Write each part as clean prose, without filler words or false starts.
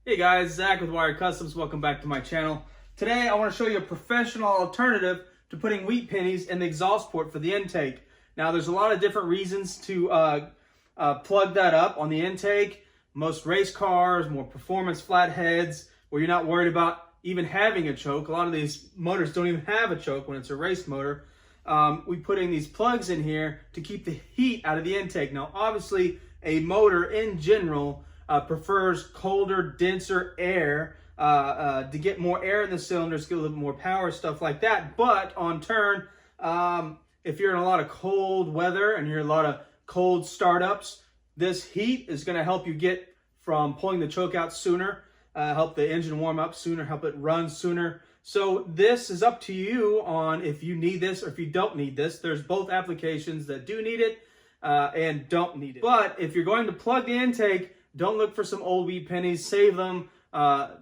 Hey guys, Zach with Wired Customs. Welcome back to my channel. Today I want to show you a professional alternative to putting wheat pennies in the exhaust port for the intake. Now there's a lot of different reasons to plug that up on the intake. Most race cars, more performance flatheads, where you're not worried about even having a choke. A lot of these motors don't even have a choke when it's a race motor. We putting these plugs in here to keep the heat out of the intake. Now obviously a motor in general prefers colder, denser air to get more air in the cylinders, get a little bit more power, stuff like that. But on turn, if you're in a lot of cold weather and you're in a lot of cold startups, this heat is going to help you get from pulling the choke out sooner, help the engine warm up sooner, help it run sooner. So this is up to you on if you need this or if you don't need this. There's both applications that do need it and don't need it. But if you're going to plug the intake, don't look for some old wheat pennies. Save them,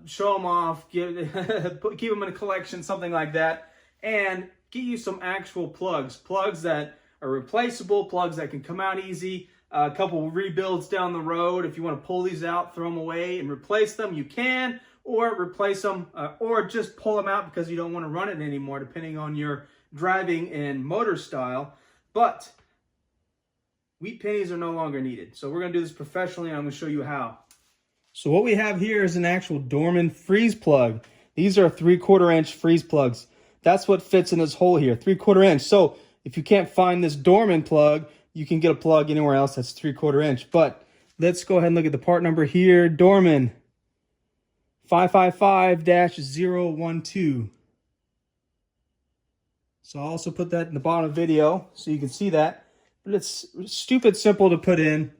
show them off, keep them in a collection, something like that, and get you some actual plugs. Plugs that are replaceable, plugs that can come out easy. A couple rebuilds down the road. If you want to pull these out, throw them away and replace them, you can, or replace them, or just pull them out because you don't want to run it anymore, depending on your driving and motor style. But wheat pennies are no longer needed. So we're going to do this professionally, and I'm going to show you how. So what we have here is an actual Dorman freeze plug. These are 3/4 inch freeze plugs. That's what fits in this hole here, 3/4 inch. So if you can't find this Dorman plug, you can get a plug anywhere else that's 3/4 inch. But let's go ahead and look at the part number here. Dorman 555-012. So I'll also put that in the bottom of the video so you can see that. But it's stupid simple to put in.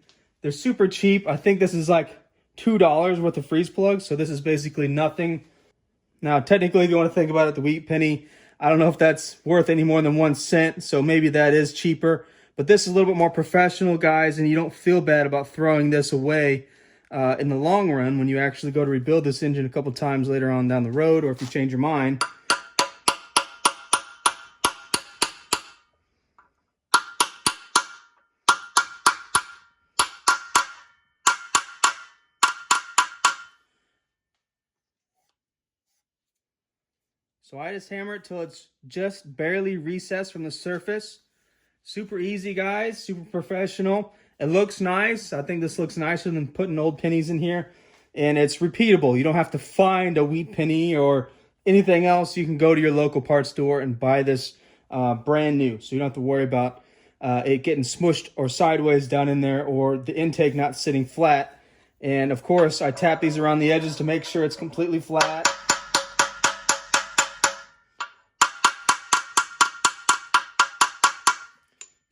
They're super cheap. I think this is like $2 worth of freeze plugs. So this is basically nothing. Now, technically, if you want to think about it, the wheat penny, I don't know if that's worth any more than 1 cent. So maybe that is cheaper. But this is a little bit more professional, guys. And you don't feel bad about throwing this away in the long run when you actually go to rebuild this engine a couple times later on down the road, or if you change your mind. So I just hammer it till it's just barely recessed from the surface. Super easy, guys, super professional. It looks nice. I think this looks nicer than putting old pennies in here. And it's repeatable. You don't have to find a wheat penny or anything else. You can go to your local parts store and buy this brand new. So you don't have to worry about it getting smushed or sideways down in there, or the intake not sitting flat. And of course, I tap these around the edges to make sure it's completely flat.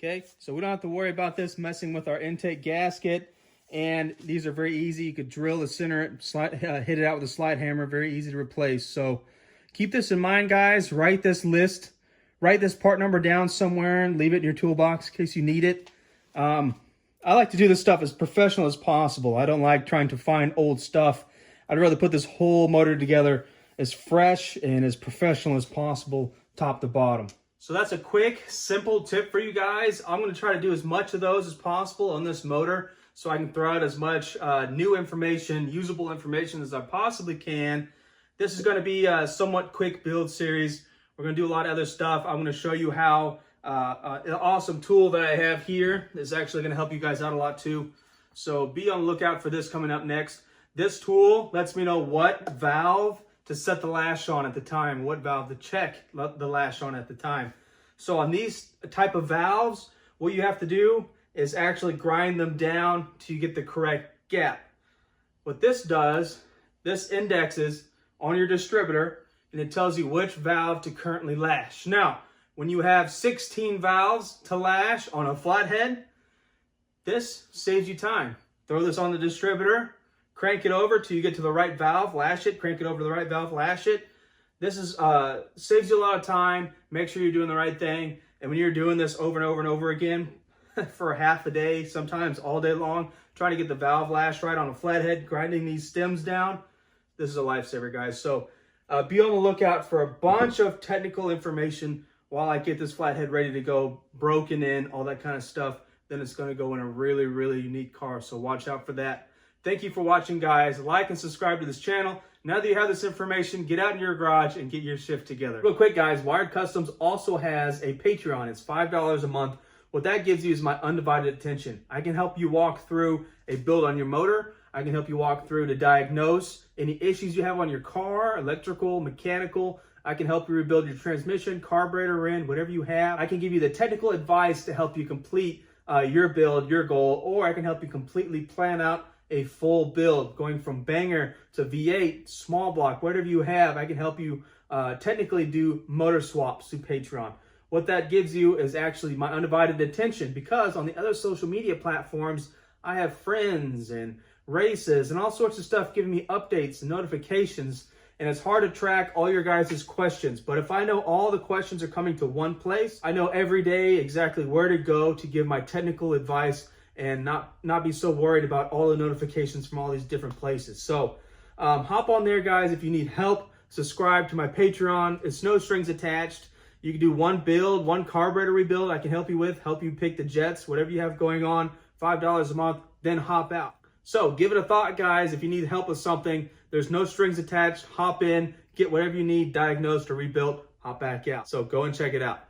Okay, so we don't have to worry about this messing with our intake gasket. And these are very easy. You could drill the center, hit it out with a slide hammer, very easy to replace. So keep this in mind, guys. Write this list, write this part number down somewhere and leave it in your toolbox in case you need it. I like to do this stuff as professional as possible. I don't like trying to find old stuff. I'd rather put this whole motor together as fresh and as professional as possible, top to bottom. So that's a quick, simple tip for you guys. I'm going to try to do as much of those as possible on this motor so I can throw out as much new information, usable information as I possibly can. This is going to be a somewhat quick build series. We're going to do a lot of other stuff. I'm going to show you how an awesome tool that I have here is actually going to help you guys out a lot too. So be on the lookout for this coming up next. This tool lets me know what valve to set the lash on at the time, what valve to check the lash on at the time. So on these type of valves, what you have to do is actually grind them down to get the correct gap. What this does, this indexes on your distributor, and it tells you which valve to currently lash. Now, when you have 16 valves to lash on a flathead, this saves you time. Throw this on the distributor, crank it over till you get to the right valve, lash it, crank it over to the right valve, lash it. This is saves you a lot of time. Make sure you're doing the right thing. And when you're doing this over and over and over again for half a day, sometimes all day long, trying to get the valve lash right on a flathead, grinding these stems down, this is a lifesaver, guys. So be on the lookout for a bunch of technical information while I get this flathead ready to go, broken in, all that kind of stuff. Then it's going to go in a really, really unique car. So watch out for that. Thank you for watching, guys. Like and subscribe to this channel. Now that you have this information, get out in your garage and get your shift together. Real quick, guys, Wired Customs also has a Patreon. It's $5 a month. What that gives you is my undivided attention. I can help you walk through a build on your motor. I can help you walk through to diagnose any issues you have on your car, electrical, mechanical. I can help you rebuild your transmission, carburetor, in whatever you have. I can give you the technical advice to help you complete your build, your goal, or I can help you completely plan out a full build going from banger to V8, small block, whatever you have. I can help you technically do motor swaps through Patreon. What that gives you is actually my undivided attention, because on the other social media platforms, I have friends and races and all sorts of stuff giving me updates and notifications, and it's hard to track all your guys' questions. But if I know all the questions are coming to one place, I know every day exactly where to go to give my technical advice and not be so worried about all the notifications from all these different places. So hop on there, guys. If you need help, subscribe to my Patreon. It's no strings attached. You can do one build, one carburetor rebuild I can help you with, help you pick the jets, whatever you have going on, $5 a month, then hop out. So give it a thought, guys. If you need help with something, there's no strings attached. Hop in, get whatever you need diagnosed or rebuilt, hop back out. So go and check it out.